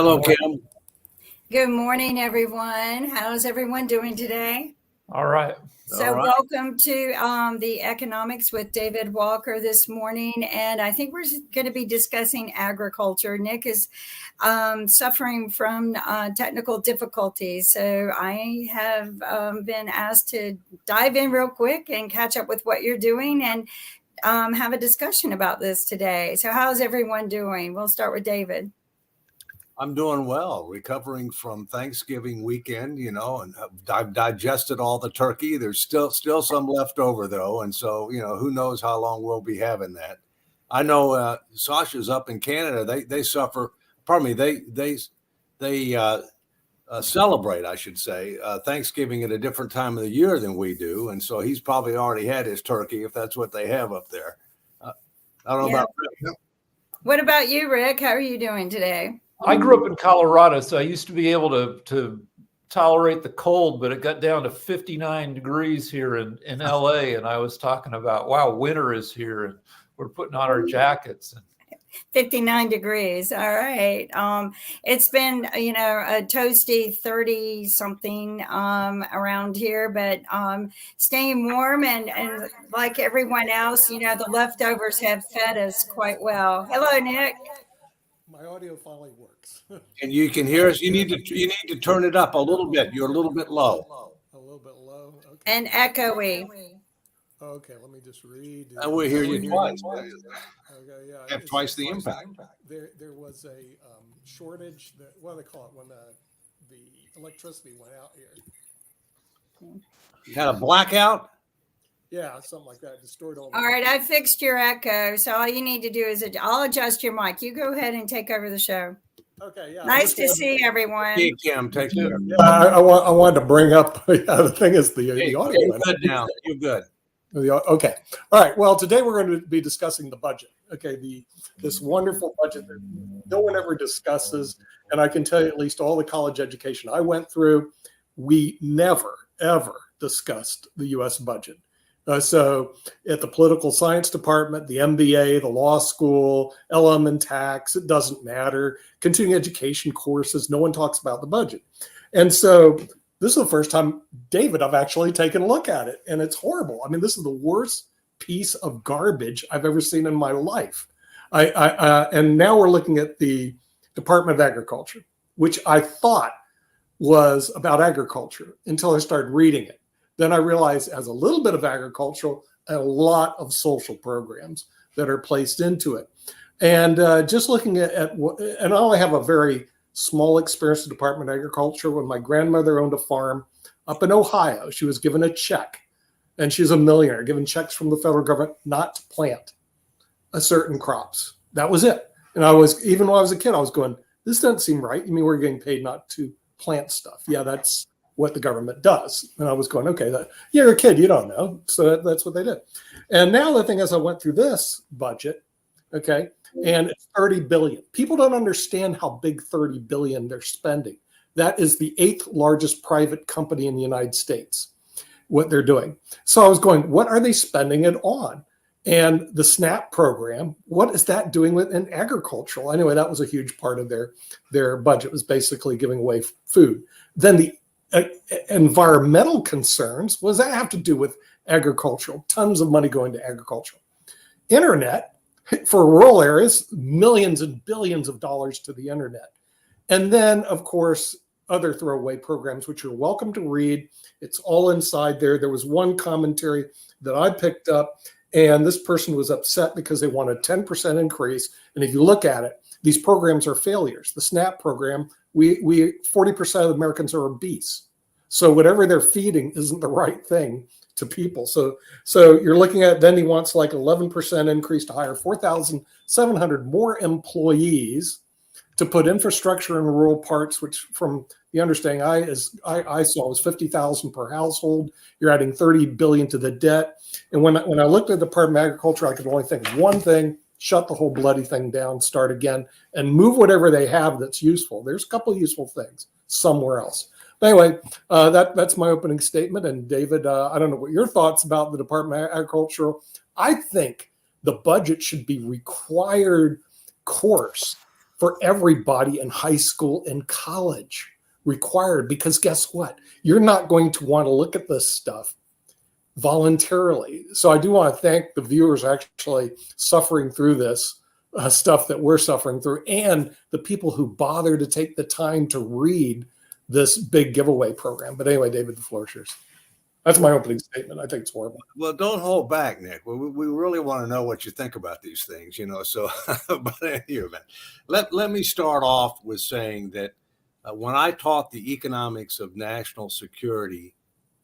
Hello, Kim. Good morning, everyone. How's everyone doing today? All right. So, All right. welcome to the Economics with David Walker this morning. And I think we're going to be discussing agriculture. Nick is suffering from technical difficulties. So, I have been asked to dive in real quick and catch up with what you're doing and have a discussion about this today. So, how's everyone doing? We'll start with David. I'm doing well, recovering from Thanksgiving weekend, and I've digested all the turkey. There's still some left over though. And so, who knows how long we'll be having that. I know Sasha's up in Canada. They suffer, pardon me, they celebrate, I should say, Thanksgiving at a different time of the year than we do. And so he's probably already had his turkey if that's what they have up there. I don't know about Rick. What about you, Rick? How are you doing today? I grew up in Colorado, so I used to be able to tolerate the cold, but it got down to 59 degrees here in LA. And I was talking about, wow, winter is here and we're putting on our jackets. 59 degrees. All right. It's been, a toasty 30 something around here, but staying warm and like everyone else, the leftovers have fed us quite well. Hello, Nick. My audio finally works. And you can hear us. You need to turn it up a little bit. You're a little bit low. A little bit low. Okay. And echoey. Okay, let me just read. And we hear you twice. Okay, yeah. Have twice the impact. There was a shortage. What do they call it when the electricity went out here? You had a blackout? Yeah, something like that. Destroyed all. All right, I fixed your echo. So all you need to do is I'll adjust your mic. You go ahead and take over the show. Okay, yeah. Nice to see everyone. Hey, Kim, take care. Yeah, I wanted to bring up. The thing is the audio. You're good now. You're good. Okay. All right. Well, today we're going to be discussing the budget. Okay. This wonderful budget that no one ever discusses. And I can tell you at least all the college education I went through, we never, ever discussed the U.S. budget. So at the political science department, the MBA, the law school, LM and tax, it doesn't matter. Continuing education courses, no one talks about the budget. And so this is the first time, David, I've actually taken a look at it, and it's horrible. I mean, this is the worst piece of garbage I've ever seen in my life. And now we're looking at the Department of Agriculture, which I thought was about agriculture until I started reading it. Then I realized as a little bit of agricultural, a lot of social programs that are placed into it. And just looking at what, and I only have a very small experience in the Department of Agriculture. When my grandmother owned a farm up in Ohio, she was given a check, and she's a millionaire, given checks from the federal government not to plant a certain crops. That was it. And even when I was a kid, I was going, this doesn't seem right. You mean we're getting paid not to plant stuff? Yeah, that's what the government does. And I was going, okay, you're a kid, you don't know. So that's what they did. And now the thing is, I went through this budget, okay, and it's 30 billion. People don't understand how big 30 billion they're spending. That is the 8th largest private company in the United States, what they're doing. So I was going, what are they spending it on? And the SNAP program, what is that doing in agricultural? Anyway, that was a huge part of their budget, was basically giving away food. Then the environmental concerns, what does that have to do with agricultural? Tons of money going to agricultural. Internet, for rural areas, millions and billions of dollars to the internet. And then, of course, other throwaway programs, which you're welcome to read. It's all inside there. There was one commentary that I picked up, and this person was upset because they want a 10% increase. And if you look at it, these programs are failures. The SNAP program, we 40% of Americans are obese. So whatever they're feeding isn't the right thing to people. So you're looking at, then he wants like 11% increase to hire 4,700 more employees to put infrastructure in rural parts, which from the understanding I saw was 50,000 per household. You're adding 30 billion to the debt. And when I looked at the Department of Agriculture, I could only think of one thing: shut the whole bloody thing down, start again, and move whatever they have that's useful. There's a couple of useful things somewhere else. But anyway, that's my opening statement. And David, I don't know what your thoughts about the Department of Agriculture. I think the budget should be required course for everybody in high school and college, required, because guess what? You're not going to want to look at this stuff voluntarily. So I do want to thank the viewers actually suffering through this stuff that we're suffering through, and the people who bother to take the time to read this big giveaway program. But anyway, David, the floor is yours. That's my opening statement. I think it's horrible. Well, don't hold back, Nick. We really want to know what you think about these things, So, but anyway, let me start off with saying that when I taught the economics of national security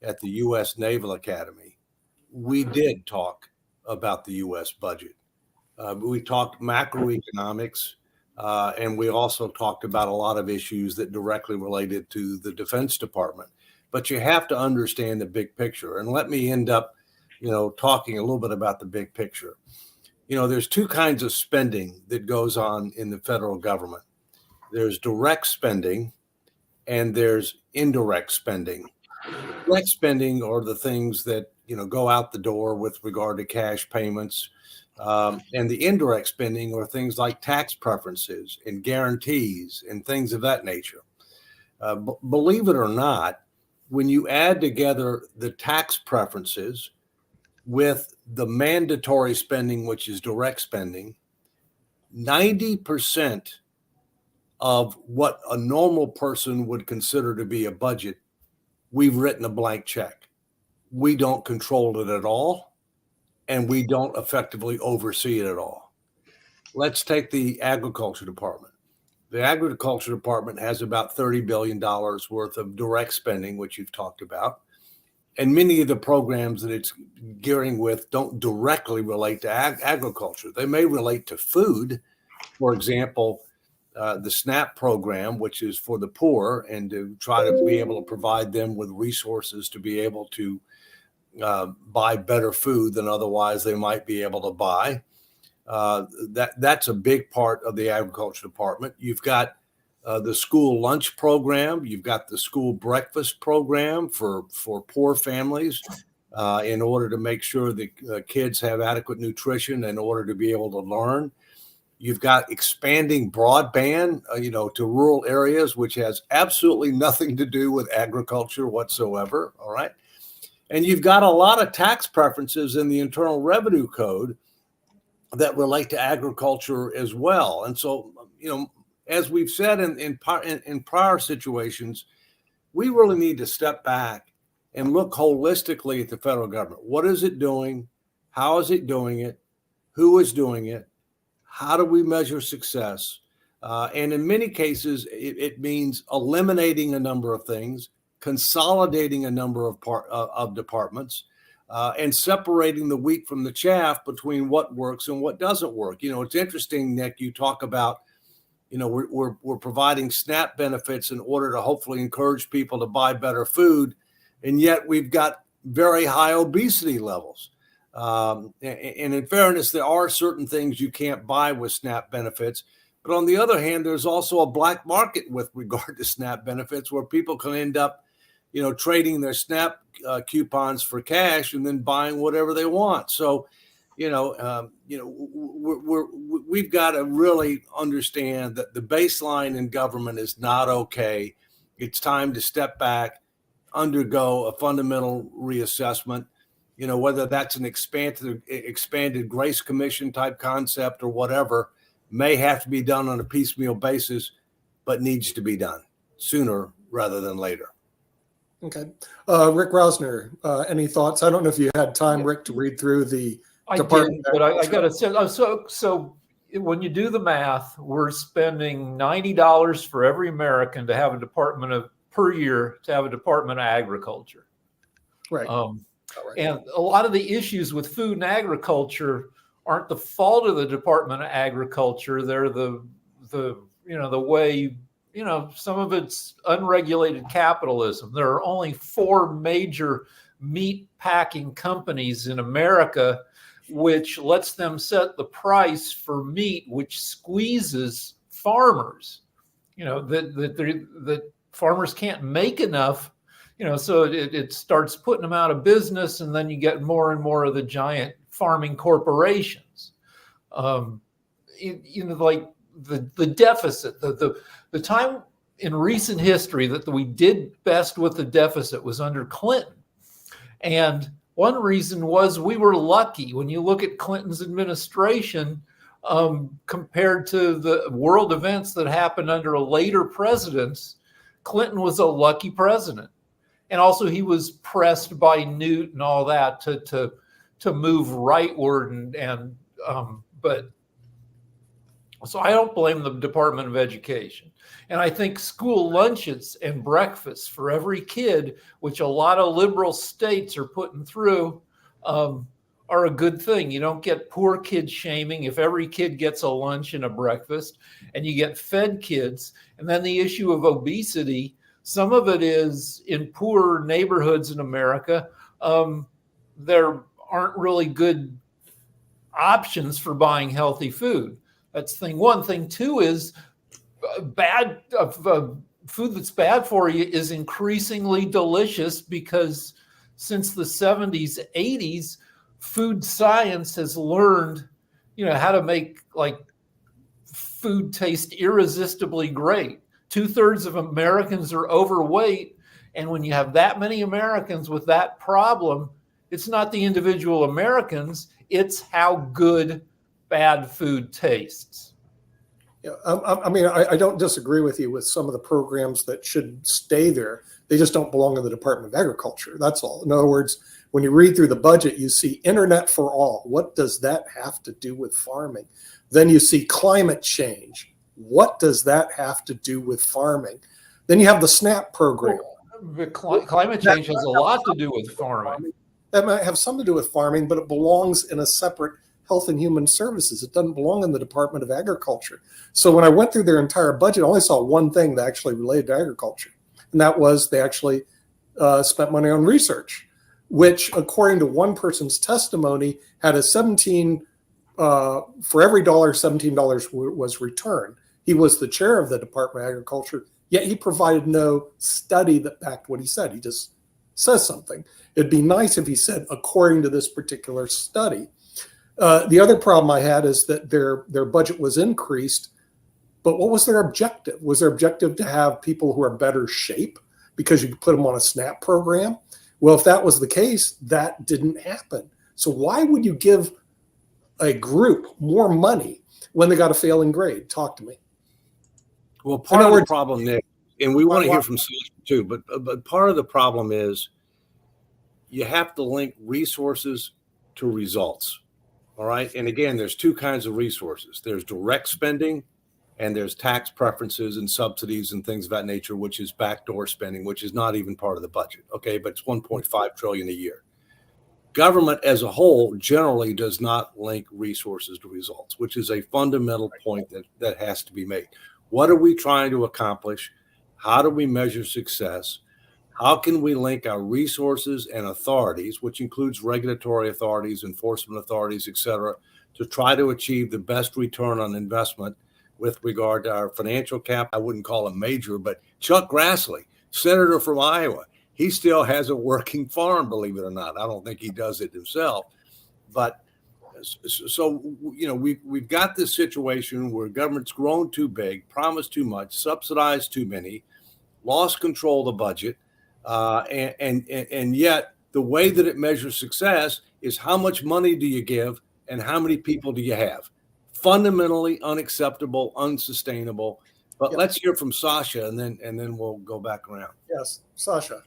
at the U.S. Naval Academy, we did talk about the U.S. budget. We talked macroeconomics, and we also talked about a lot of issues that directly related to the Defense Department. But you have to understand the big picture. And let me end up, talking a little bit about the big picture. There's two kinds of spending that goes on in the federal government. There's direct spending and there's indirect spending. Direct spending are the things that, go out the door with regard to cash payments. And the indirect spending are things like tax preferences and guarantees and things of that nature. Believe it or not, when you add together the tax preferences with the mandatory spending, which is direct spending, 90% of what a normal person would consider to be a budget, we've written a blank check. We don't control it at all, and we don't effectively oversee it at all. Let's take the agriculture department. The agriculture department has about $30 billion worth of direct spending, which you've talked about. And many of the programs that it's gearing with don't directly relate to agriculture. They may relate to food. For example, the SNAP program, which is for the poor and to try to be able to provide them with resources to be able to buy better food than otherwise they might be able to buy. That's a big part of the agriculture department. You've got the school lunch program. You've got the school breakfast program for poor families in order to make sure that kids have adequate nutrition in order to be able to learn. You've got expanding broadband, to rural areas, which has absolutely nothing to do with agriculture whatsoever. All right. And you've got a lot of tax preferences in the Internal Revenue Code that relate to agriculture as well. And so, as we've said in prior situations, we really need to step back and look holistically at the federal government. What is it doing? How is it doing it? Who is doing it? How do we measure success? And in many cases, it means eliminating a number of things, consolidating a number of departments, and separating the wheat from the chaff between what works and what doesn't work. It's interesting, Nick, you talk about, we're providing SNAP benefits in order to hopefully encourage people to buy better food. And yet we've got very high obesity levels. And in fairness, there are certain things you can't buy with SNAP benefits. But on the other hand, there's also a black market with regard to SNAP benefits where people can end up, trading their SNAP coupons for cash and then buying whatever they want. So, we've got to really understand that the baseline in government is not okay. It's time to step back, undergo a fundamental reassessment. Whether that's an expanded Grace Commission type concept or whatever, may have to be done on a piecemeal basis, but needs to be done sooner rather than later. Okay. Rick Rausner, any thoughts? I don't know if you had time, Rick, to read through the department. But I got to say, so when you do the math, we're spending $90 for every American to have per year to have a Department of Agriculture. Right. And a lot of the issues with food and agriculture aren't the fault of the Department of Agriculture. They're the way, some of it's unregulated capitalism. There are only 4 major meat packing companies in America, which lets them set the price for meat, which squeezes farmers, that farmers can't make enough. So it starts putting them out of business, and then you get more and more of the giant farming corporations. Like the deficit, the time in recent history that we did best with the deficit was under Clinton. And one reason was we were lucky. When you look at Clinton's administration, compared to the world events that happened under later presidents, Clinton was a lucky president. And also he was pressed by Newt and all that to move rightward but so I don't blame the Department of Education. And I think school lunches and breakfasts for every kid, which a lot of liberal states are putting through, are a good thing. You don't get poor kid shaming if every kid gets a lunch and a breakfast, and you get fed kids. And then the issue of obesity, some of it is in poor neighborhoods in America. There aren't really good options for buying healthy food. That's thing one. Thing two is food that's bad for you is increasingly delicious because since the 70s, 80s, food science has learned, how to make like food taste irresistibly great. 2/3 of Americans are overweight. And when you have that many Americans with that problem, it's not the individual Americans, it's how good bad food tastes. Yeah, I don't disagree with you with some of the programs that should stay there. They just don't belong in the Department of Agriculture. That's all. In other words, when you read through the budget, you see Internet for All. What does that have to do with farming? Then you see climate change. What does that have to do with farming? Then you have the SNAP program. Climate change has a lot to do with farming. That might have something to do with farming, but it belongs in a separate Health and Human Services. It doesn't belong in the Department of Agriculture. So when I went through their entire budget, I only saw one thing that actually related to agriculture. And that was they actually spent money on research, which according to one person's testimony had a for every dollar, $17 was returned. He was the chair of the Department of Agriculture, yet he provided no study that backed what he said. He just says something. It'd be nice if he said, according to this particular study. The other problem I had is that their budget was increased, but what was their objective? Was their objective to have people who are better shape because you could put them on a SNAP program? Well, if that was the case, that didn't happen. So why would you give a group more money when they got a failing grade? Talk to me. Well, part of the problem, Nick, and we want to hear from Susan too, but part of the problem is you have to link resources to results. All right. And again, there's two kinds of resources. There's direct spending and there's tax preferences and subsidies and things of that nature, which is backdoor spending, which is not even part of the budget. Okay. But it's 1.5 trillion a year. Government as a whole generally does not link resources to results, which is a fundamental point that has to be made. What are we trying to accomplish? How do we measure success? How can we link our resources and authorities, which includes regulatory authorities, enforcement authorities, et cetera, to try to achieve the best return on investment with regard to our financial cap? I wouldn't call him major, but Chuck Grassley, senator from Iowa, he still has a working farm, believe it or not. I don't think he does it himself. But so, we've got this situation where government's grown too big, promised too much, subsidized too many, lost control of the budget. And yet the way that it measures success is how much money do you give and how many people do you have? Fundamentally unacceptable, unsustainable. But let's hear from Sasha and then we'll go back around. Yes, Sasha.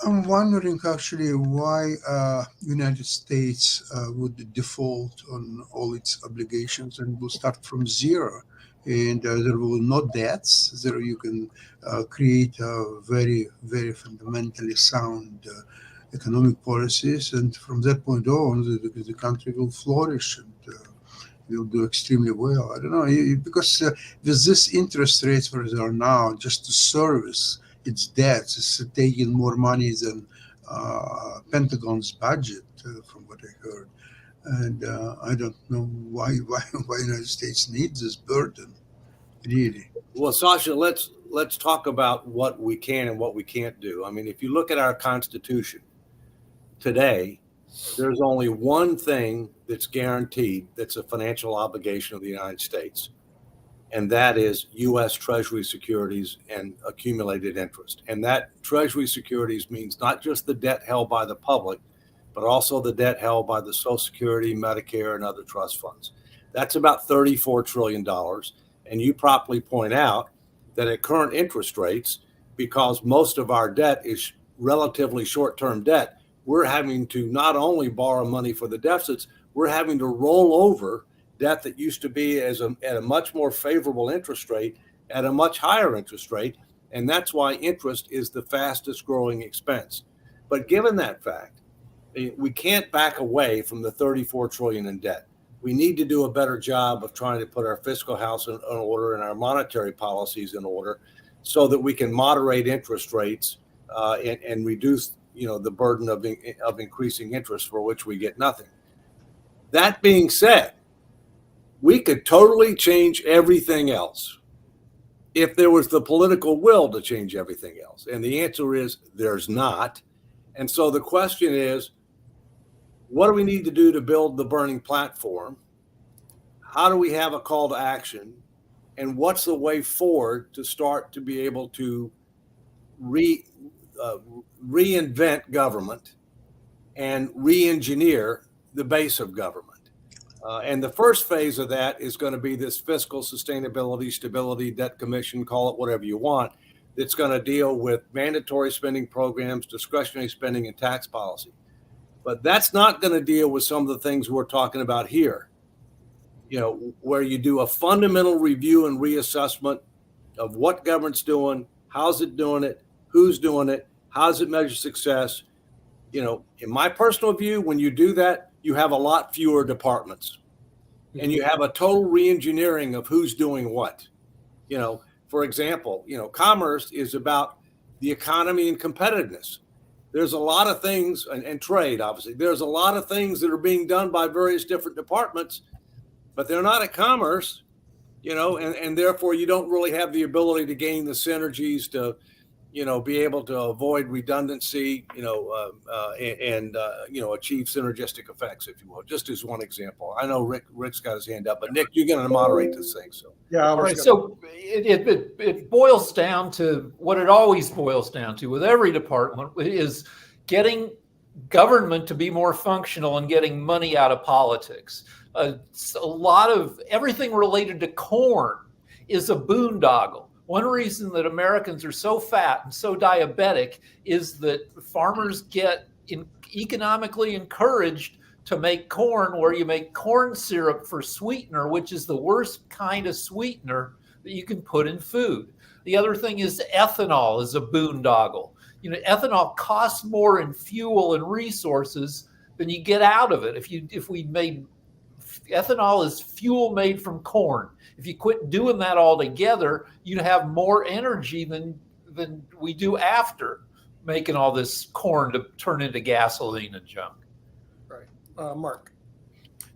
I'm wondering actually why United States would default on all its obligations and will start from zero. And there will no debts. There you can create very, very fundamentally sound economic policies. And from that point on, the country will flourish and will do extremely well. I don't know, because with this interest rates where they are now, just to service its debts, it's taking more money than Pentagon's budget, from what I heard. And I don't know why United States needs this burden, really. Well, Sasha, let's talk about what we can and what we can't do. I mean, if you look at our Constitution today, there's only one thing that's guaranteed that's a financial obligation of the United States, and that is U.S. Treasury securities and accumulated interest. And that Treasury securities means not just the debt held by the public, but also the debt held by the Social Security, Medicare, and other trust funds. That's about $34 trillion. And you properly point out that at current interest rates, because most of our debt is relatively short-term debt, we're having to not only borrow money for the deficits, we're having to roll over debt that used to be at a much more favorable interest rate at a much higher interest rate. And that's why interest is the fastest growing expense. But given that fact, we can't back away from the 34 trillion in debt. We need to do a better job of trying to put our fiscal house in order and our monetary policies in order so that we can moderate interest rates and reduce, the burden of increasing interest for which we get nothing. That being said, we could totally change everything else if there was the political will to change everything else. And the answer is there's not. And so the question is, what do we need to do to build the burning platform? How do we have a call to action? And what's the way forward to start to be able to reinvent government and re-engineer the base of government? And the first phase of that is going to be this fiscal sustainability, stability, debt commission, call it whatever you want, that's going to deal with mandatory spending programs, discretionary spending, and tax policy. But that's not going to deal with some of the things we're talking about here, where you do a fundamental review and reassessment of what government's doing, how's it doing it, who's doing it, how's it measure success. In my personal view, when you do that, you have a lot fewer departments and you have a total re-engineering of who's doing what. For example, commerce is about the economy and competitiveness. There's a lot of things, and trade, obviously, there's a lot of things that are being done by various different departments, but they're not at commerce, and therefore you don't really have the ability to gain the synergies to, be able to avoid redundancy, and achieve synergistic effects, if you will, just as one example. I know Rick's got his hand up, but Nick, you're going to moderate this thing. So Yeah. all right. So it boils down to what it always boils down to with every department is getting government to be more functional and getting money out of politics. A lot of everything related to corn is a boondoggle. One reason that Americans are so fat and so diabetic is that farmers get economically encouraged to make corn, where you make corn syrup for sweetener, which is the worst kind of sweetener that you can put in food. The other thing is ethanol is a boondoggle. Ethanol costs more in fuel and resources than you get out of it. If we made ethanol is fuel made from corn. If you quit doing that altogether, you'd have more energy than we do after making all this corn to turn into gasoline and junk. Right. Mark.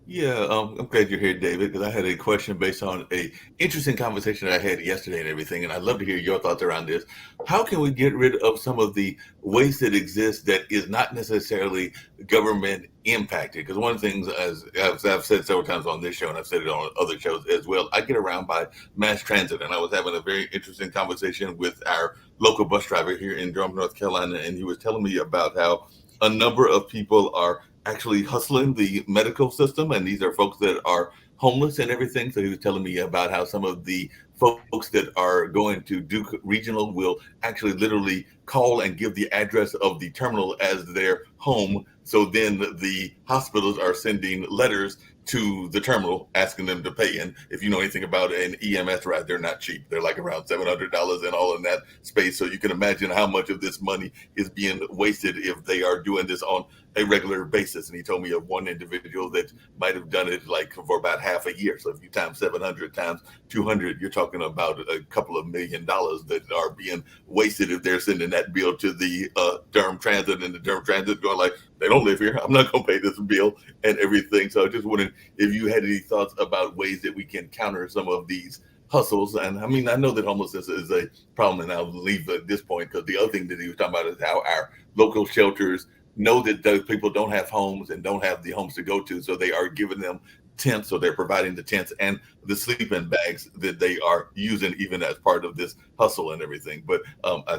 Yeah, I'm glad you're here, David, because I had a question based on a interesting conversation that I had yesterday and everything, and I'd love to hear your thoughts around this. How can we get rid of some of the waste that exists that is not necessarily government impacted? Because one of the things, as I've said several times on this show, and I've said it on other shows as well, I get around by mass transit, and I was having a very interesting conversation with our local bus driver here in Durham, North Carolina, and he was telling me about how a number of people are actually hustling the medical system, and these are folks that are homeless and everything. So he was telling me about how some of the folks that are going to Duke Regional will actually literally call and give the address of the terminal as their home. So then the hospitals are sending letters to the terminal asking them to pay. And if you know anything about an EMS ride, they're not cheap. They're like around $700 and all in that space. So you can imagine how much of this money is being wasted if they are doing this on a regular basis. And he told me of one individual that might have done it like for about half a year. So if you times 700 times 200, you're talking about a couple of $1 million that are being wasted if they're sending that bill to the Durham Transit, and the Durham Transit going like, they don't live here. I'm not going to pay this bill and everything. So I just wondered if you had any thoughts about ways that we can counter some of these hustles. And I mean, I know that homelessness is a problem, and I'll leave at this point, because the other thing that he was talking about is how our local shelters know that those people don't have homes and don't have the homes to go to. So they are giving them tents, or they're providing the tents and the sleeping bags that they are using even as part of this hustle and everything. But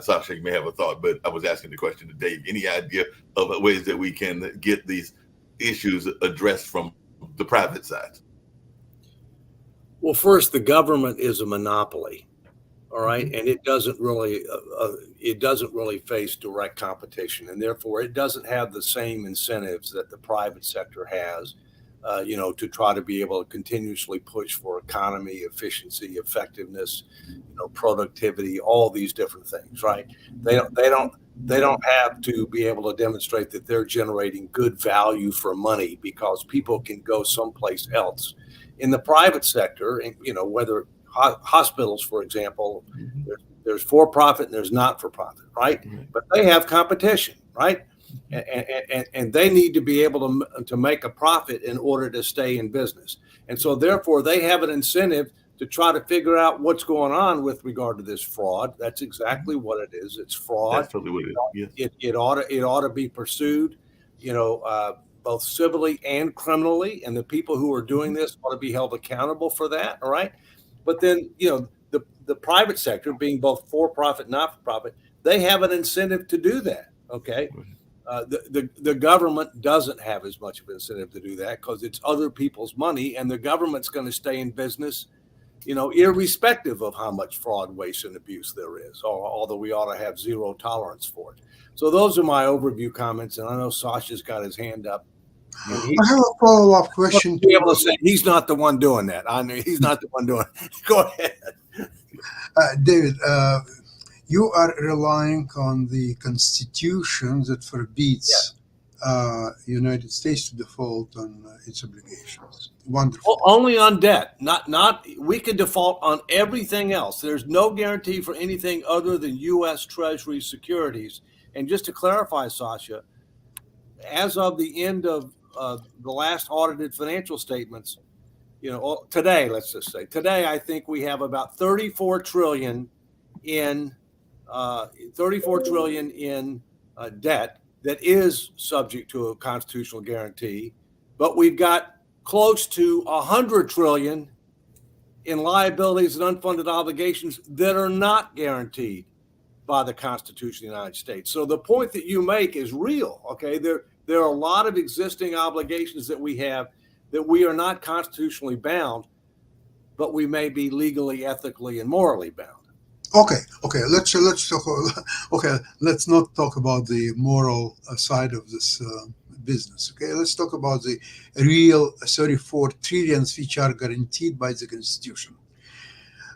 Sasha, you may have a thought, but I was asking the question to Dave. Any idea of ways that we can get these issues addressed from the private side? Well, first, the government is a monopoly, all right, and it doesn't really face direct competition, and therefore it doesn't have the same incentives that the private sector has, to try to be able to continuously push for economy, efficiency, effectiveness, productivity, all these different things, right? They don't have to be able to demonstrate that they're generating good value for money because people can go someplace else. In the private sector, whether hospitals, for example, there's for-profit and there's not-for-profit, right? But they have competition, right? And they need to be able to make a profit in order to stay in business. And so therefore they have an incentive to try to figure out what's going on with regard to this fraud. That's exactly what it is. It's fraud. That's totally what it is. Yes. It ought to be pursued, both civilly and criminally, and the people who are doing this ought to be held accountable for that. All right. But then, the private sector, being both for-profit, not-for-profit, they have an incentive to do that. Okay. The government doesn't have as much of an incentive to do that because it's other people's money, and the government's going to stay in business, irrespective of how much fraud, waste, and abuse there is, although we ought to have zero tolerance for it. So those are my overview comments, and I know Sasha's got his hand up. I have a follow-up question. Be able to say he's not the one doing that. I mean, he's not the one doing it. Go ahead. David, you are relying on the Constitution that forbids United States to default on its obligations. Wonderful. Well, only on debt. Not. We could default on everything else. There's no guarantee for anything other than U.S. Treasury securities. And just to clarify, Sasha, as of the end of the last audited financial statements, today, let's just say today, I think we have about 34 trillion in debt that is subject to a constitutional guarantee, but we've got close to 100 trillion in liabilities and unfunded obligations that are not guaranteed by the Constitution of the United States. So the point that you make is real. Okay, there are a lot of existing obligations that we have that we are not constitutionally bound, but we may be legally, ethically, and morally bound. Okay. Let's talk. Okay, let's not talk about the moral side of this business. Okay, let's talk about the real 34 trillions which are guaranteed by the Constitution.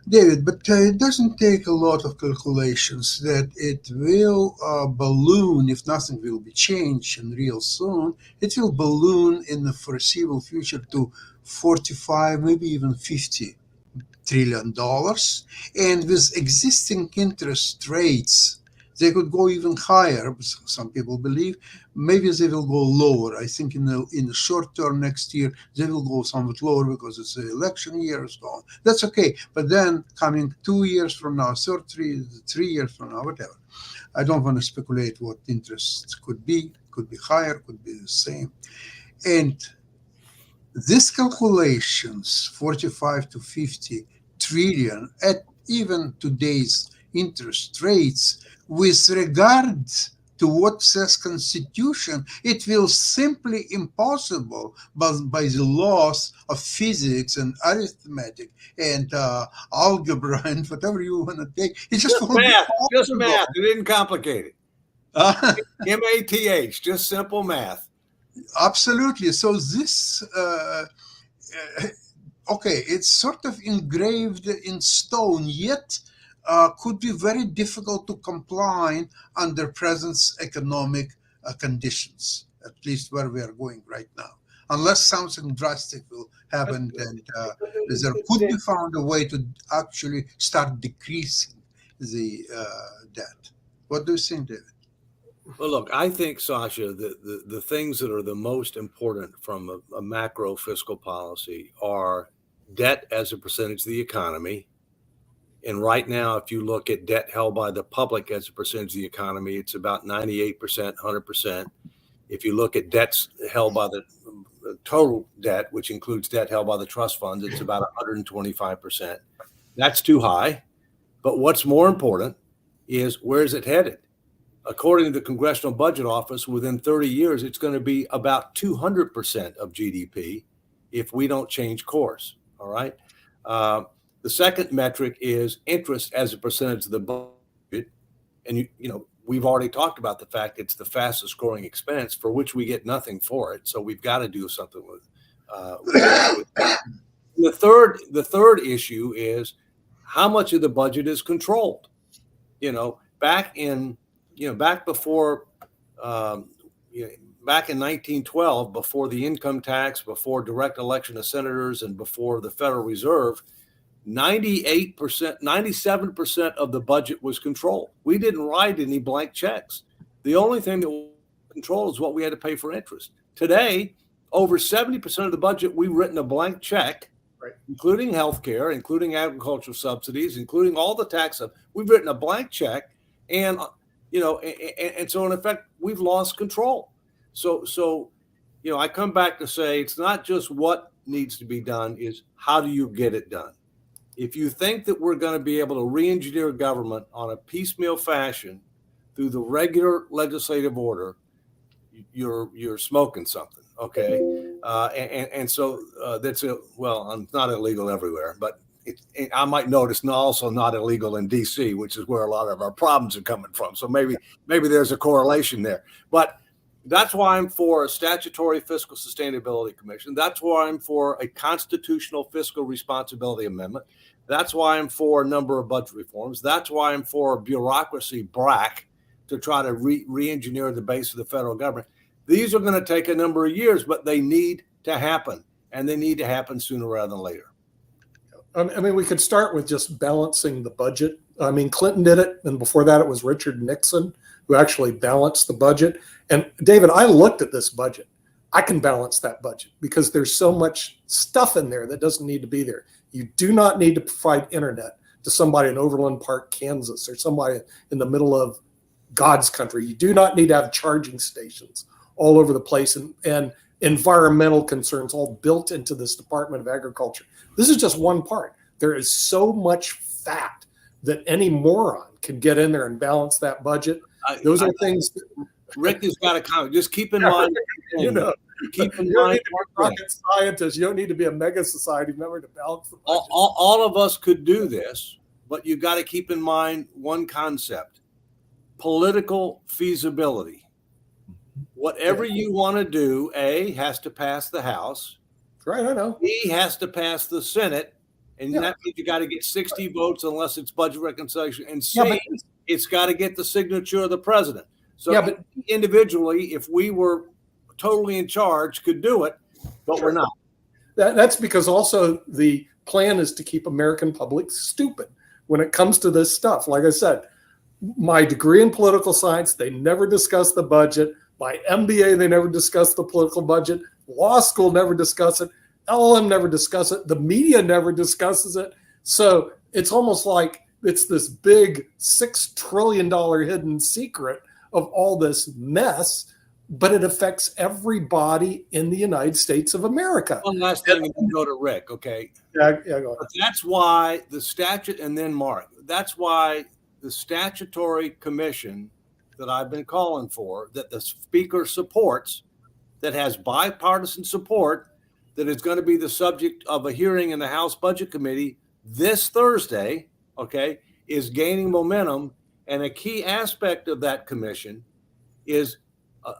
David, but it doesn't take a lot of calculations that it will balloon, if nothing will be changed and real soon, it will balloon in the foreseeable future to 45, maybe even 50 trillion dollars. And with existing interest rates, they could go even higher. Some people believe maybe they will go lower. I think in the short term next year, they will go somewhat lower because it's an election year and so on. That's okay. But then coming 2 years from now, 3 years from now, whatever. I don't want to speculate what interest could be higher, could be the same. And these calculations, 45 to 50 trillion at even today's interest rates, with regard to what says Constitution, it will simply impossible by the laws of physics and arithmetic and algebra and whatever you want to take. It's just math. Just math. You didn't complicate it. MATH, just simple math. Absolutely. So this, it's sort of engraved in stone, yet could be very difficult to comply under present economic conditions, at least where we are going right now, unless something drastic will happen and there could be found a way to actually start decreasing the debt. What do you think, David? Well, look, I think, Sasha, the things that are the most important from a macro fiscal policy are debt as a percentage of the economy. And right now, if you look at debt held by the public as a percentage of the economy, it's about 98%, 100%. If you look at debts held by the total debt, which includes debt held by the trust funds, it's about 125%. That's too high. But what's more important is where is it headed? According to the Congressional Budget Office, within 30 years, it's going to be about 200% of GDP if we don't change course. All right. The second metric is interest as a percentage of the budget. And, we've already talked about the fact it's the fastest growing expense for which we get nothing for it. So we've got to do something with that. The third issue is how much of the budget is controlled. Back in 1912, before the income tax, before direct election of senators, and before the Federal Reserve, 98%, 97% of the budget was controlled. We didn't write any blank checks. The only thing that was controlled is what we had to pay for interest. Today, over 70% of the budget, we've written a blank check, right, including healthcare, including agricultural subsidies, including all the tax stuff. We've written a blank check, and so in effect, we've lost control. So I come back to say it's not just what needs to be done, is how do you get it done? If you think that we're going to be able to re-engineer government on a piecemeal fashion through the regular legislative order, you're smoking something, okay? So that's not illegal everywhere, but I might notice also not illegal in D.C., which is where a lot of our problems are coming from. So maybe there's a correlation there. But that's why I'm for a statutory fiscal sustainability commission. That's why I'm for a constitutional fiscal responsibility amendment. That's why I'm for a number of budget reforms. That's why I'm for a bureaucracy BRAC to try to re-engineer the base of the federal government. These are going to take a number of years, but they need to happen, and they need to happen sooner rather than later. We could start with just balancing the budget. Clinton did it, and before that, it was Richard Nixon who actually balanced the budget. And David, I looked at this budget. I can balance that budget because there's so much stuff in there that doesn't need to be there. You do not need to provide internet to somebody in Overland Park, Kansas, or somebody in the middle of God's country. You do not need to have charging stations all over the place and environmental concerns all built into this Department of Agriculture. This is just one part. There is so much fat that any moron can get in there and balance that budget. Those are things that, Rick has got a comment. Just keep in mind, keep in mind, rocket scientist. You don't need to be a mega society member to balance the budget. All of us could do this, but you got to keep in mind one concept: political feasibility. Whatever you want to do, A, has to pass the House. Right, I know. B, has to pass the Senate, and that means you got to get 60 votes unless it's budget reconciliation. And C, it's got to get the signature of the president. So but individually, if we were totally in charge, could do it, but we're not. That's because also the plan is to keep American public stupid when it comes to this stuff. Like I said, my degree in political science, they never discuss the budget. My MBA, they never discuss the political budget. Law school never discuss it. LLM never discuss it. The media never discusses it. So it's almost like it's this big $6 trillion hidden secret of all this mess, but it affects everybody in the United States of America. One last thing, and then go to Rick, okay? Yeah, go ahead. That's why the statute, and then Mark, that's why the statutory commission that I've been calling for, that the speaker supports, that has bipartisan support, that is going to be the subject of a hearing in the House Budget Committee this Thursday, okay, is gaining momentum. And a key aspect of that commission is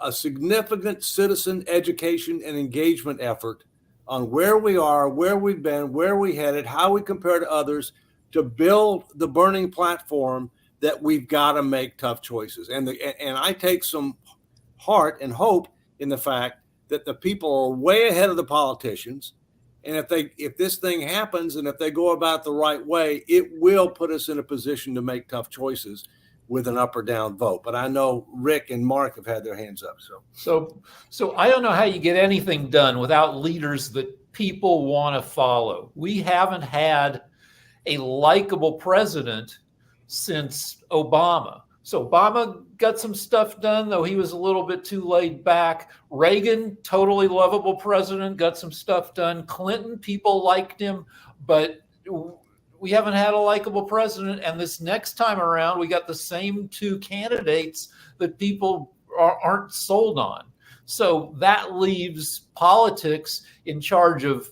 a significant citizen education and engagement effort on where we are, where we've been, where we headed, how we compare to others, to build the burning platform that we've got to make tough choices. And I take some heart and hope in the fact that the people are way ahead of the politicians. And if this thing happens and if they go about it the right way, it will put us in a position to make tough choices with an up or down vote. But I know Rick and Mark have had their hands up. So I don't know how you get anything done without leaders that people want to follow. We haven't had a likable president since Obama. So Obama got some stuff done, though he was a little bit too laid back. Reagan, totally lovable president, got some stuff done. Clinton, people liked him, but we haven't had a likable president. And this next time around, we got the same two candidates that people aren't sold on. So that leaves politics in charge of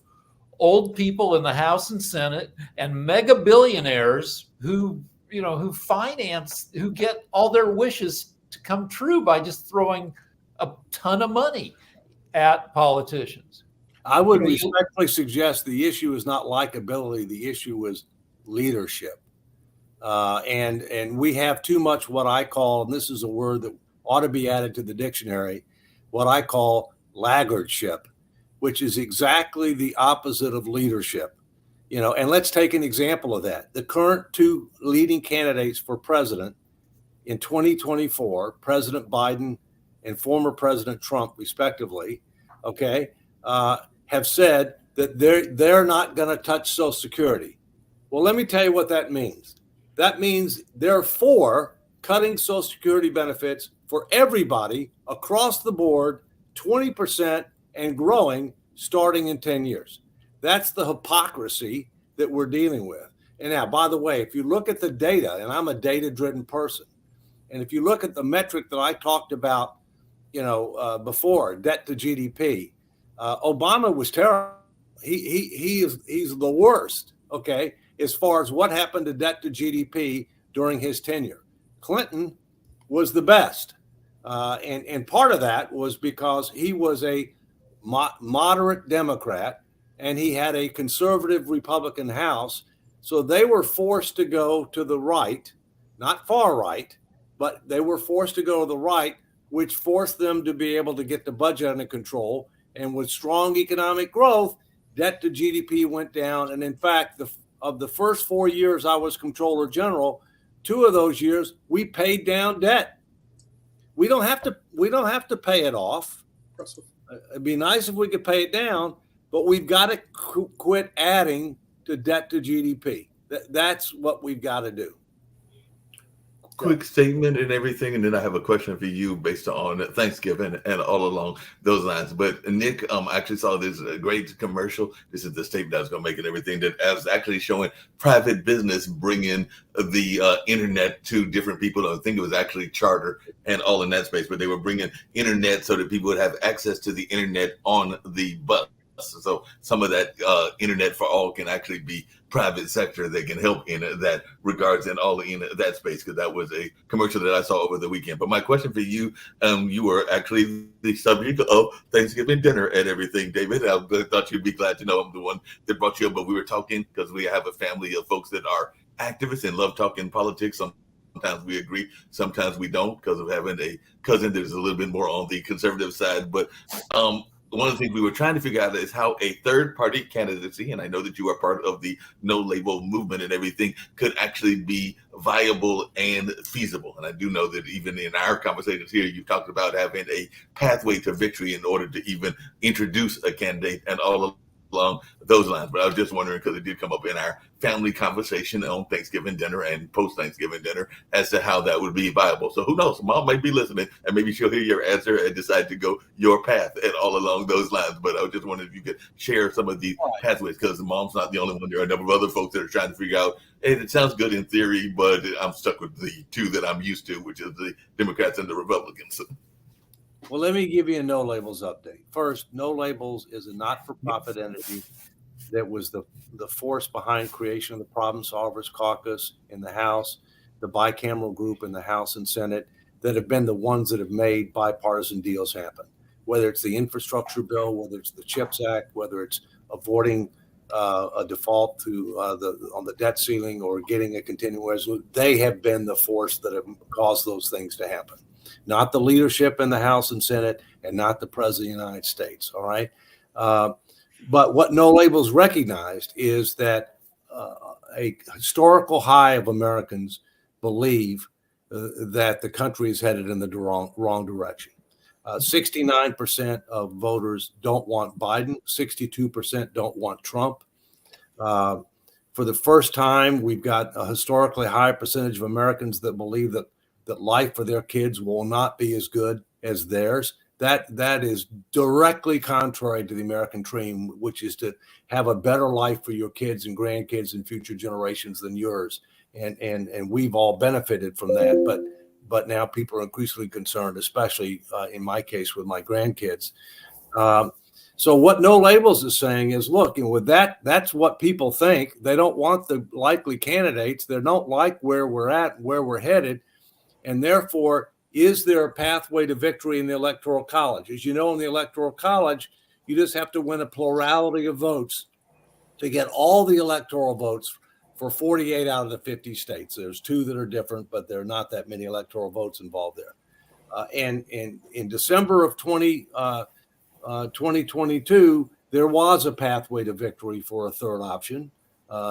old people in the House and Senate and mega billionaires who finance, who get all their wishes to come true by just throwing a ton of money at politicians. I would respectfully suggest the issue is not likability. The issue is leadership. And we have too much what I call, and this is a word that ought to be added to the dictionary, what I call laggardship, which is exactly the opposite of leadership. And let's take an example of that. The current two leading candidates for president in 2024, President Biden and former President Trump, respectively, have said that they're not going to touch Social Security. Well, let me tell you what that means. That means they're for cutting Social Security benefits for everybody across the board, 20% and growing, starting in 10 years. That's the hypocrisy that we're dealing with. And now, by the way, if you look at the data, and I'm a data-driven person, and if you look at the metric that I talked about, before, debt to GDP, Obama was terrible. He's the worst, as far as what happened to debt to GDP during his tenure. Clinton was the best. And part of that was because he was a moderate Democrat and he had a conservative Republican House. So they were forced to go to the right, not far right, but they were forced to go to the right, which forced them to be able to get the budget under control. And with strong economic growth, debt to GDP went down. And in fact, of the first 4 years I was Comptroller General, 2 of those years we paid down debt. We don't have to pay it off. It'd be nice if we could pay it down, but we've got to quit adding to debt to GDP. That's what we've got to do. Quick statement and everything, and then I have a question for you based on Thanksgiving and all along those lines. But Nick, I actually saw this great commercial. This is the statement I was going to make and everything, that I was actually showing private business bringing the internet to different people. I think it was actually charter and all in that space, but they were bringing internet so that people would have access to the internet on the bus. So some of that internet for all can actually be private sector that can help in that regards and all in that space, because that was a commercial that I saw over the weekend. But my question for you, you were actually the subject of Thanksgiving dinner and everything, David. I thought you'd be glad to know I'm the one that brought you up, but we were talking because we have a family of folks that are activists and love talking politics. Sometimes we agree, sometimes we don't, because of having a cousin that is a little bit more on the conservative side. But one of the things we were trying to figure out is how a third-party candidacy, and I know that you are part of the no-label movement and everything, could actually be viable and feasible. And I do know that even in our conversations here, you talked about having a pathway to victory in order to even introduce a candidate and all along those lines. But I was just wondering, because it did come up in our family conversation on Thanksgiving dinner and post-Thanksgiving dinner, as to how that would be viable. So who knows? Mom might be listening, and maybe she'll hear your answer and decide to go your path and all along those lines. But I was just wondering if you could share some of the pathways, because Mom's not the only one. There are a number of other folks that are trying to figure out, hey, it sounds good in theory, but I'm stuck with the two that I'm used to, which is the Democrats and the Republicans. Well, let me give you a No Labels update. First, No Labels is a not-for-profit entity that was the force behind creation of the Problem Solvers Caucus in the House, the bicameral group in the House and Senate, that have been the ones that have made bipartisan deals happen. Whether it's the infrastructure bill, whether it's the CHIPS Act, whether it's avoiding a default to on the debt ceiling or getting a continuing resolution, they have been the force that have caused those things to happen. Not the leadership in the House and Senate, and not the President of the United States. All right. But what No Labels recognized is that a historical high of Americans believe that the country is headed in the wrong direction. 69% of voters don't want Biden. 62% don't want Trump. For the first time, we've got a historically high percentage of Americans that believe that that life for their kids will not be as good as theirs. That is directly contrary to the American dream, which is to have a better life for your kids and grandkids and future generations than yours. And we've all benefited from that, but now people are increasingly concerned, especially in my case with my grandkids. So what No Labels is saying is, look, with that's what people think. They don't want the likely candidates. They don't like where we're at, where we're headed, and therefore, is there a pathway to victory in the Electoral College? As you know, in the Electoral College, you just have to win a plurality of votes to get all the electoral votes for 48 out of the 50 states. There's 2 that are different, but there are not that many electoral votes involved there. And in December of 2022, there was a pathway to victory for a third option,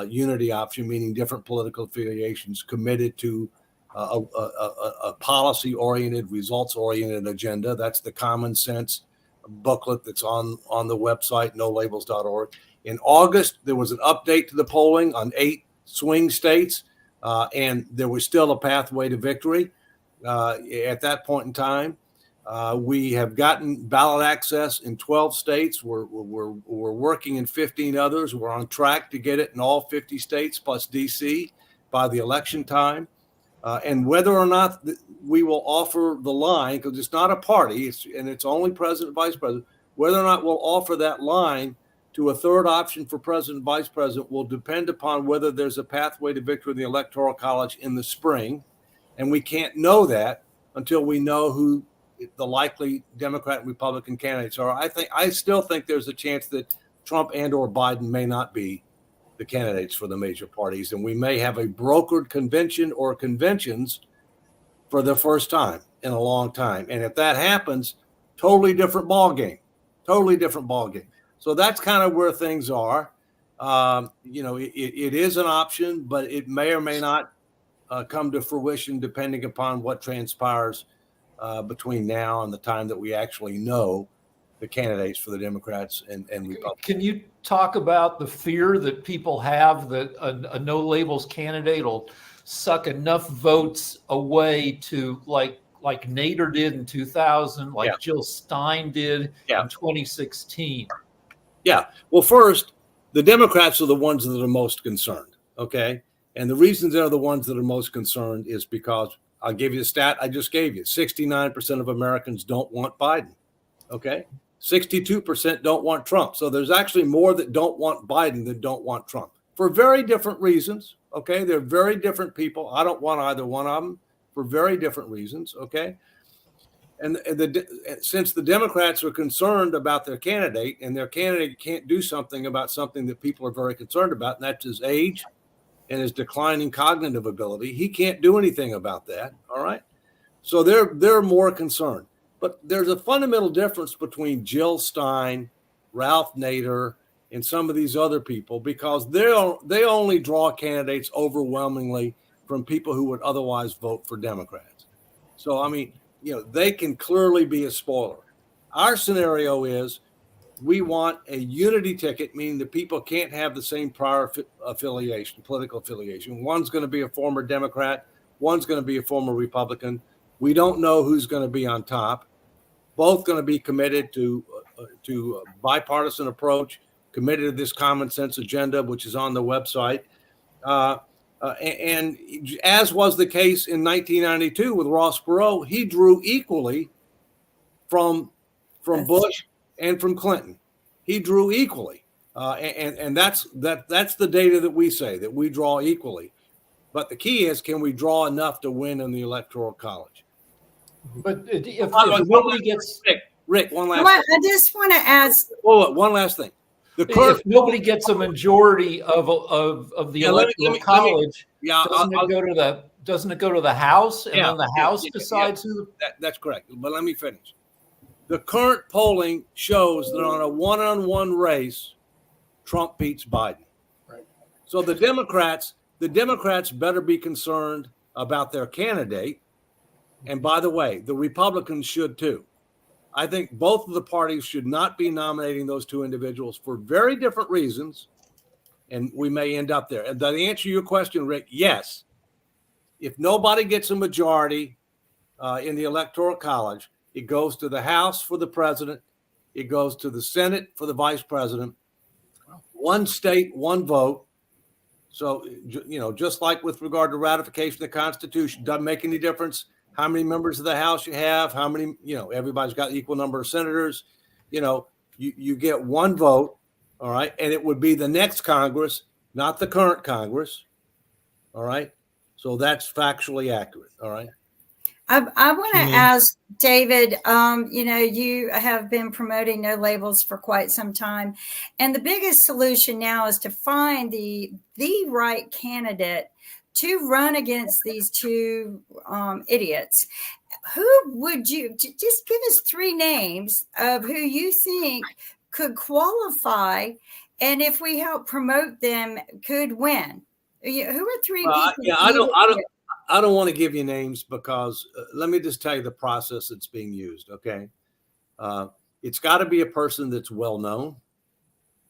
unity option, meaning different political affiliations committed to a policy-oriented, results-oriented agenda. That's the common sense booklet that's on the website, nolabels.org. In August, there was an update to the polling on 8 swing states, and there was still a pathway to victory at that point in time. We have gotten ballot access in 12 states. We're working in 15 others. We're on track to get it in all 50 states plus DC by the election time. And whether or not we will offer the line, because it's not a party, it's only president, vice president, whether or not we'll offer that line to a third option for president, vice president will depend upon whether there's a pathway to victory in the Electoral College in the spring. And we can't know that until we know who the likely Democrat and Republican candidates are. I still think there's a chance that Trump and or Biden may not be the candidates for the major parties, and we may have a brokered convention or conventions for the first time in a long time. And if that happens, totally different ball game. So that's kind of where things are. It is an option, but it may or may not come to fruition depending upon what transpires between now and the time that we actually know the candidates for the Democrats and Republicans. Can you talk about the fear that people have that a No Labels candidate will suck enough votes away to like Nader did in 2000, like Jill Stein did in 2016? Yeah. Well, first, the Democrats are the ones that are most concerned. Okay. And the reasons they're the ones that are most concerned is because I'll give you a stat I just gave you. 69% of Americans don't want Biden. Okay. 62% don't want Trump. So there's actually more that don't want Biden than don't want Trump for very different reasons. Okay. They're very different people. I don't want either one of them for very different reasons. Okay. And since the Democrats are concerned about their candidate and their candidate can't do something about something that people are very concerned about, and that's his age and his declining cognitive ability, he can't do anything about that. All right. So they're more concerned. But there's a fundamental difference between Jill Stein, Ralph Nader, and some of these other people, because they only draw candidates overwhelmingly from people who would otherwise vote for Democrats. So, I mean, they can clearly be a spoiler. Our scenario is we want a unity ticket, meaning the people can't have the same prior affiliation, political affiliation. One's going to be a former Democrat. One's going to be a former Republican. We don't know who's going to be on top. Both going to be committed to a bipartisan approach, committed to this common sense agenda, which is on the website. And as was the case in 1992 with Ross Perot, he drew equally from Bush and from Clinton. He drew equally. And that's the data that we say, that we draw equally. But the key is, can we draw enough to win in the Electoral College? But if nobody gets Rick, one last I just want to ask. one last thing. If nobody gets a majority of the Electoral College, doesn't it go to the House, and then the House decides who? That's correct. But let me finish. The current polling shows that on a one-on-one race, Trump beats Biden. Right. So the Democrats better be concerned about their candidate. And by the way, the Republicans should too. I think both of the parties should not be nominating those two individuals for very different reasons, and we may end up there. And to answer your question, Rick, yes. If nobody gets a majority, in the Electoral College. It goes to the House for the president. It goes to the Senate for the vice president. One state, one vote. So, just like with regard to ratification of the Constitution, doesn't make any difference how many members of the House you have, how many, everybody's got equal number of senators. You get one vote, all right? And it would be the next Congress, not the current Congress, all right? So that's factually accurate, all right? I want to ask David, you have been promoting no labels for quite some time. And the biggest solution now is to find the right candidate to run against these two idiots. Who would you just give us 3 names of who you think could qualify, and if we help promote them, could win? Who are 3 people? Yeah, I don't want to give you names because let me just tell you the process that's being used. Okay. It's got to be a person that's well known.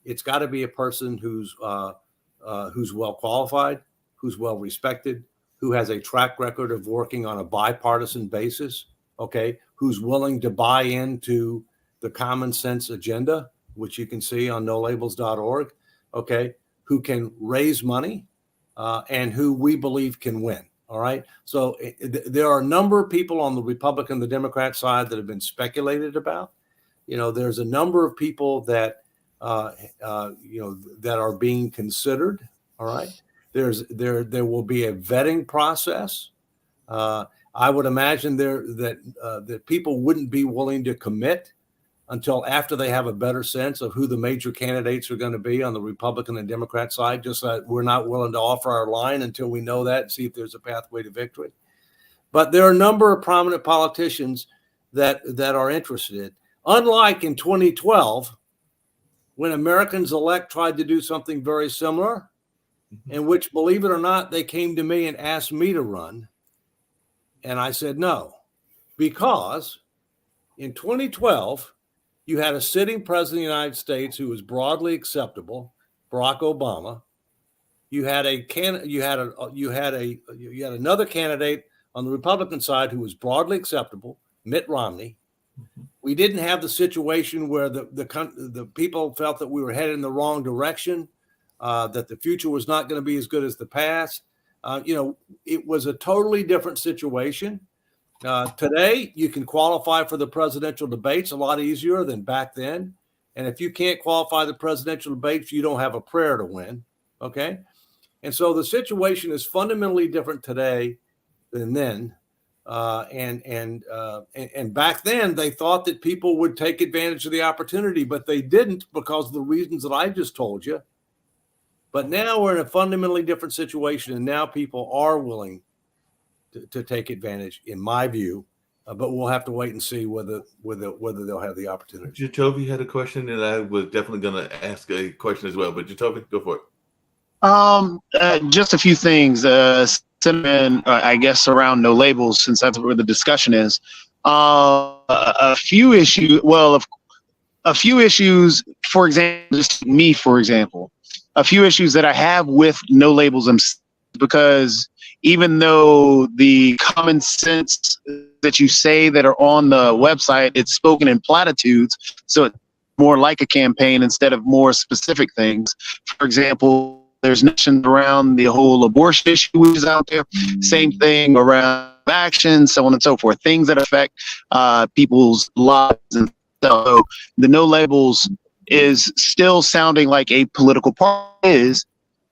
It's got to be a person who's well qualified, who's well respected, who has a track record of working on a bipartisan basis. Okay. Who's willing to buy into the common sense agenda, which you can see on nolabels.org. Okay. Who can raise money and who we believe can win. All right. So there are a number of people on the Republican, the Democrat side that have been speculated about. There's a number of people that, that are being considered. All right. There will be a vetting process. I would imagine that people wouldn't be willing to commit until after they have a better sense of who the major candidates are going to be on the Republican and Democrat side, just that we're not willing to offer our line until we know that and see if there's a pathway to victory. But there are a number of prominent politicians that are interested. Unlike in 2012, when Americans-elect tried to do something very similar, in which, believe it or not, they came to me and asked me to run. And I said no, because in 2012, you had a sitting president of the United States who was broadly acceptable, Barack Obama. You had another candidate on the Republican side who was broadly acceptable, Mitt Romney. We didn't have the situation where the people felt that we were headed in the wrong direction, that the future was not going to be as good as the past. It was a totally different situation. Today, you can qualify for the presidential debates a lot easier than back then. And if you can't qualify the presidential debates, you don't have a prayer to win. Okay. And so the situation is fundamentally different today than then. And back then, they thought that people would take advantage of the opportunity, but they didn't because of the reasons that I just told you. But now we're in a fundamentally different situation, and now people are willing to take advantage, in my view. But we'll have to wait and see whether they'll have the opportunity. Jacoby had a question, and I was definitely going to ask a question as well. But Jacoby, go for it. Just a few things, I guess, around no labels, since that's where the discussion is. A few issues. For example, just me, for example, a few issues that I have with no labels because even though the common sense that you say that are on the website, it's spoken in platitudes, so it's more like a campaign instead of more specific things. For example, there's notions around the whole abortion issue which is out there. Same thing around action, so on and so forth. Things that affect people's lives. And so the no labels is still sounding like a political party is.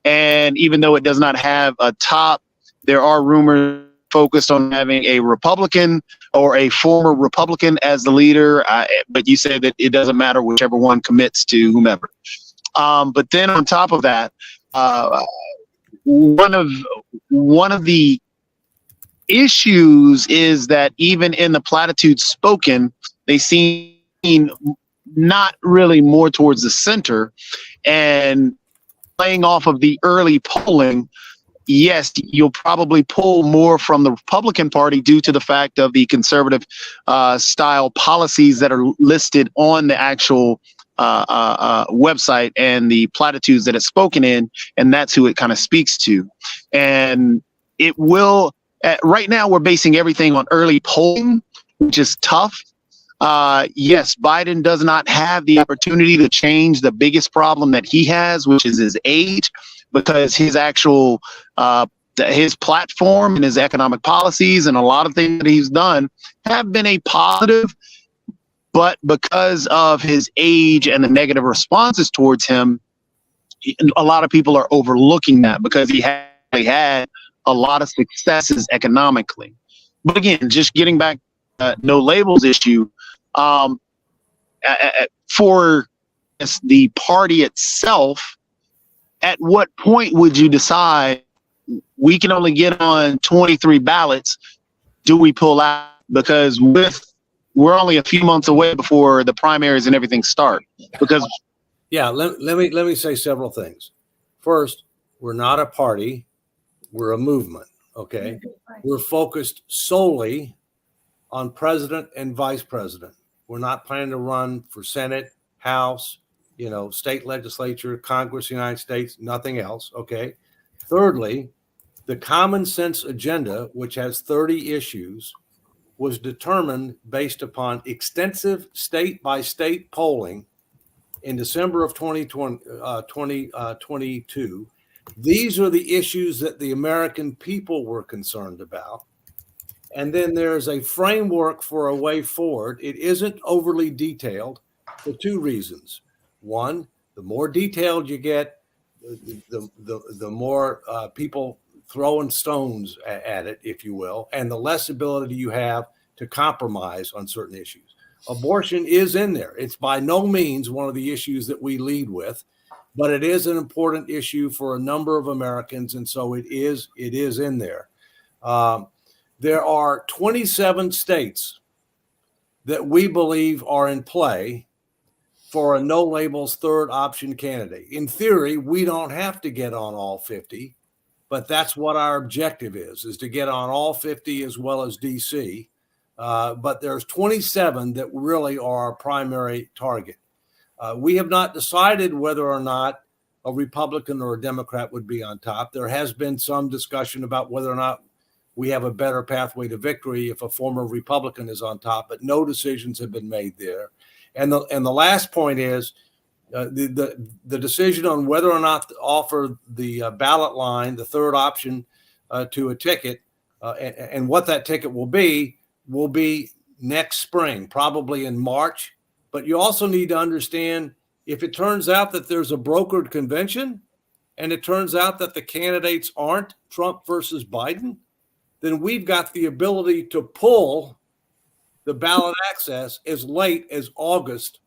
And even though it does not have a top, there are rumors focused on having a Republican or a former Republican as the leader. But you said that it doesn't matter whichever one commits to whomever. But then on top of that, one of the issues is that even in the platitudes spoken, they seem not really more towards the center. And playing off of the early polling, yes, you'll probably pull more from the Republican Party due to the fact of the conservative style policies that are listed on the actual website and the platitudes that it's spoken in, and that's who it kind of speaks to. And it will, right now we're basing everything on early polling, which is tough. Yes, Biden does not have the opportunity to change the biggest problem that he has, which is his age, because his actual his platform and his economic policies and a lot of things that he's done have been a positive, but because of his age and the negative responses towards him, a lot of people are overlooking that because he had a lot of successes economically. But again, just getting back no labels issue, for the party itself, at what point would you decide we can only get on 23 ballots? Do we pull out? Because we're only a few months away before the primaries and everything start. Because yeah, let me say several things. First, we're not a party, we're a movement. Okay, we're focused solely on president and vice president. We're not planning to run for Senate, House, state legislature, Congress, United States, nothing else. Okay. Thirdly, the common sense agenda, which has 30 issues, was determined based upon extensive state by state polling in December of 2022. These are the issues that the American people were concerned about. And then there's a framework for a way forward. It isn't overly detailed for two reasons. One, the more detailed you get, the more people throwing stones at it, if you will, and the less ability you have to compromise on certain issues. Abortion is in there. It's by no means one of the issues that we lead with, but it is an important issue for a number of Americans, and so it is in there. There are 27 states that we believe are in play for a no labels third option candidate. In theory, we don't have to get on all 50, but that's what our objective is to get on all 50 as well as DC. But there's 27 that really are our primary target. We have not decided whether or not a Republican or a Democrat would be on top. There has been some discussion about whether or not we have a better pathway to victory if a former Republican is on top, but no decisions have been made there. And the last point is the decision on whether or not to offer the ballot line, the third option, to a ticket, and what that ticket will be next spring, probably in March. But you also need to understand, if it turns out that there's a brokered convention and it turns out that the candidates aren't Trump versus Biden, then we've got the ability to pull the ballot access as late as August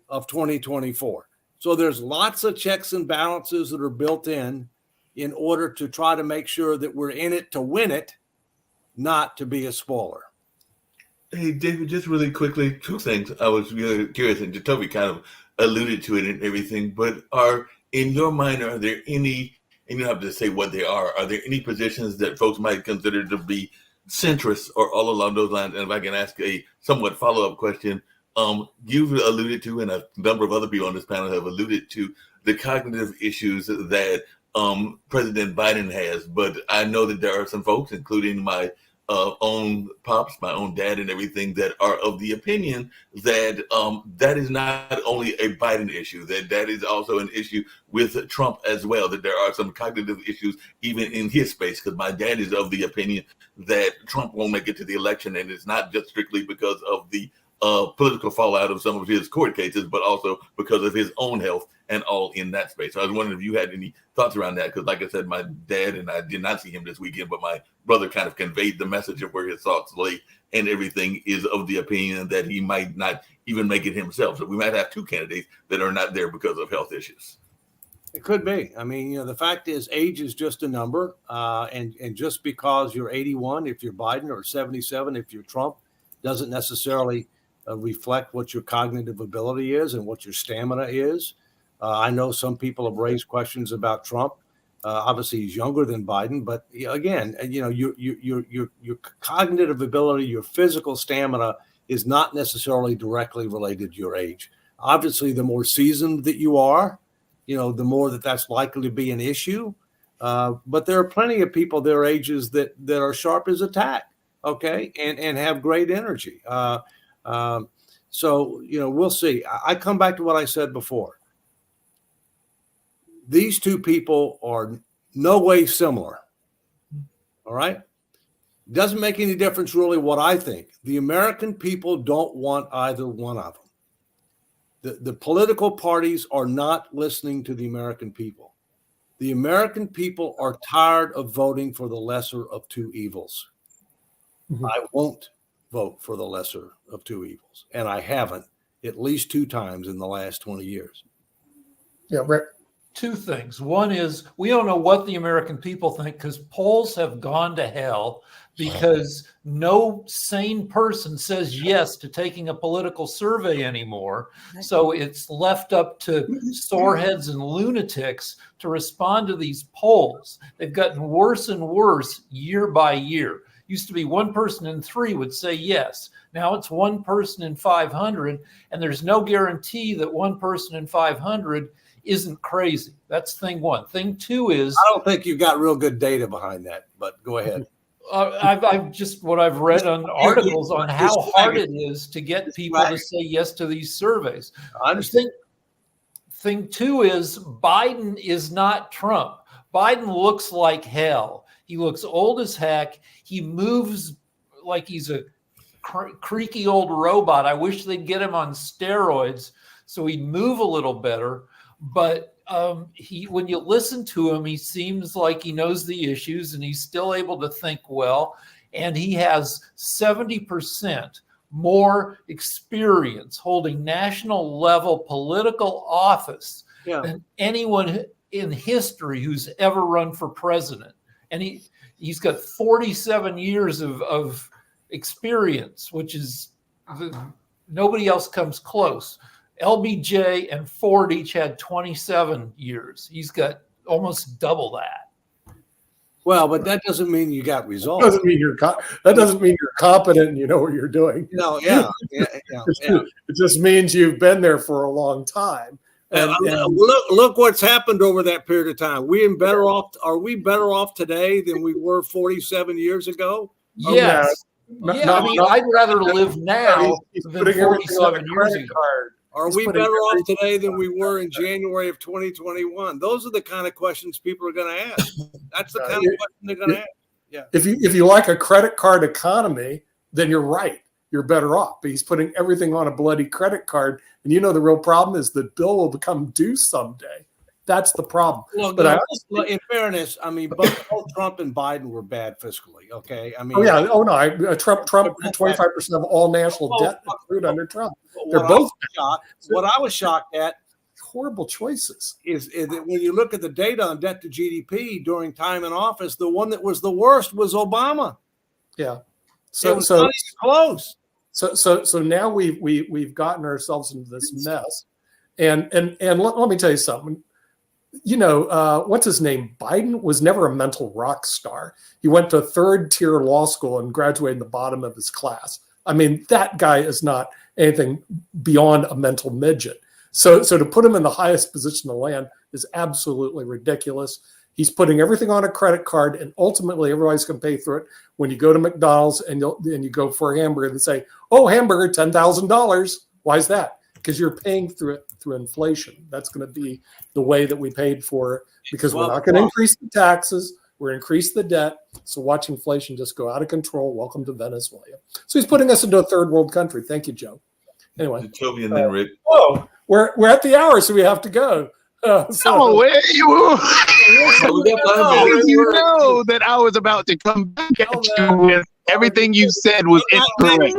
of 2024. So there's lots of checks and balances that are built in order to try to make sure that we're in it to win it, not to be a spoiler. Hey, David, just really quickly, two things. I was really curious, and Jacoby kind of alluded to it and everything, but in your mind, are there any, and you don't have to say what they are there any positions that folks might consider to be centrist or all along those lines? And if I can ask a somewhat follow-up question, you've alluded to, and a number of other people on this panel have alluded to, the cognitive issues that President Biden has. But I know that there are some folks, including my own pops, my own dad and everything, that are of the opinion that that is not only a Biden issue, that is also an issue with Trump as well, that there are some cognitive issues even in his space, because my dad is of the opinion that Trump won't make it to the election, and it's not just strictly because of the political fallout of some of his court cases, but also because of his own health and all in that space. So I was wondering if you had any thoughts around that, because like I said, my dad, and I did not see him this weekend, but my brother kind of conveyed the message of where his thoughts lay, and everything is of the opinion that he might not even make it himself. So we might have two candidates that are not there because of health issues. It could be. I mean, the fact is age is just a number. And just because you're 81, if you're Biden, or 77, if you're Trump, doesn't necessarily reflect what your cognitive ability is and what your stamina is. I know some people have raised questions about Trump. Obviously, he's younger than Biden, but again, your cognitive ability, your physical stamina is not necessarily directly related to your age. Obviously, the more seasoned that you are, the more that's likely to be an issue. But there are plenty of people their ages that are sharp as a tack, okay, and have great energy. So, we'll see. I come back to what I said before. These two people are no way similar. All right. Doesn't make any difference really what I think. The American people don't want either one of them. The political parties are not listening to the American people. The American people are tired of voting for the lesser of two evils. Mm-hmm. I won't vote for the lesser of two evils, and I haven't at least 2 times in the last 20 years. Yeah, right. 2 things. One is we don't know what the American people think because polls have gone to hell because no sane person says yes to taking a political survey anymore. So it's left up to soreheads and lunatics to respond to these polls. They've gotten worse and worse year by year. Used to be 1 person in 3 would say yes. Now it's 1 person in 500, and there's no guarantee that 1 person in 500 isn't crazy. That's thing 1. Thing 2 is I don't think you've got real good data behind that, but go ahead. I've just what I've read on articles on how hard it is to get people to say yes to these surveys. I understand. Thing 2 is Biden is not Trump. Biden looks like hell. He looks old as heck. He moves like he's a creaky old robot. I wish they'd get him on steroids so he'd move a little better. But when you listen to him, he seems like he knows the issues and he's still able to think well. And he has 70% more experience holding national level political office than anyone in history who's ever run for president. And he's got 47 years of experience, which is nobody else comes close. LBJ and Ford each had 27 years. He's got almost double that. Well, but that doesn't mean you got results. That doesn't mean you're competent and you know what you're doing. No, It just means you've been there for a long time. And look what's happened over that period of time. Are we better off today than we were 47 years ago? Yes. I'd rather live now than 47 years ago. Are we better off today than we were in January of 2021? Those are the kind of questions people are going to ask. That's the kind of question they're going to ask. Yeah. If you like a credit card economy, then you're right. You're better off. But he's putting everything on a bloody credit card. And the real problem is the bill will become due someday. That's the problem. Well, in fairness, both Trump and Biden were bad fiscally. Okay, Trump 25% of all national debt accrued under Trump. They're both shocked. What I was shocked at, horrible choices, is that when you look at the data on debt to GDP during time in office, the one that was the worst was Obama. Yeah, so not even close. So now we've gotten ourselves into this mess, and let me tell you something. What's his name? Biden was never a mental rock star. He went to 3rd-tier law school and graduated in the bottom of his class. That guy is not anything beyond a mental midget. So to put him in the highest position in the land is absolutely ridiculous. He's putting everything on a credit card, and ultimately everybody's going to pay through it. When you go to McDonald's and you go for a hamburger, and say, "Oh, hamburger, $10,000." Why is that? Because you're paying through inflation. That's going to be the way that we paid for it, because we're not going to increase the taxes. We're increase the debt. So watch inflation just go out of control. Welcome to Venezuela. So he's putting us into a 3rd world country. Thank you, Joe. Anyway, Toby and then Rick. Oh, we're at the hour, so we have to go. You know that I was about to come back at you with everything you said was incorrect.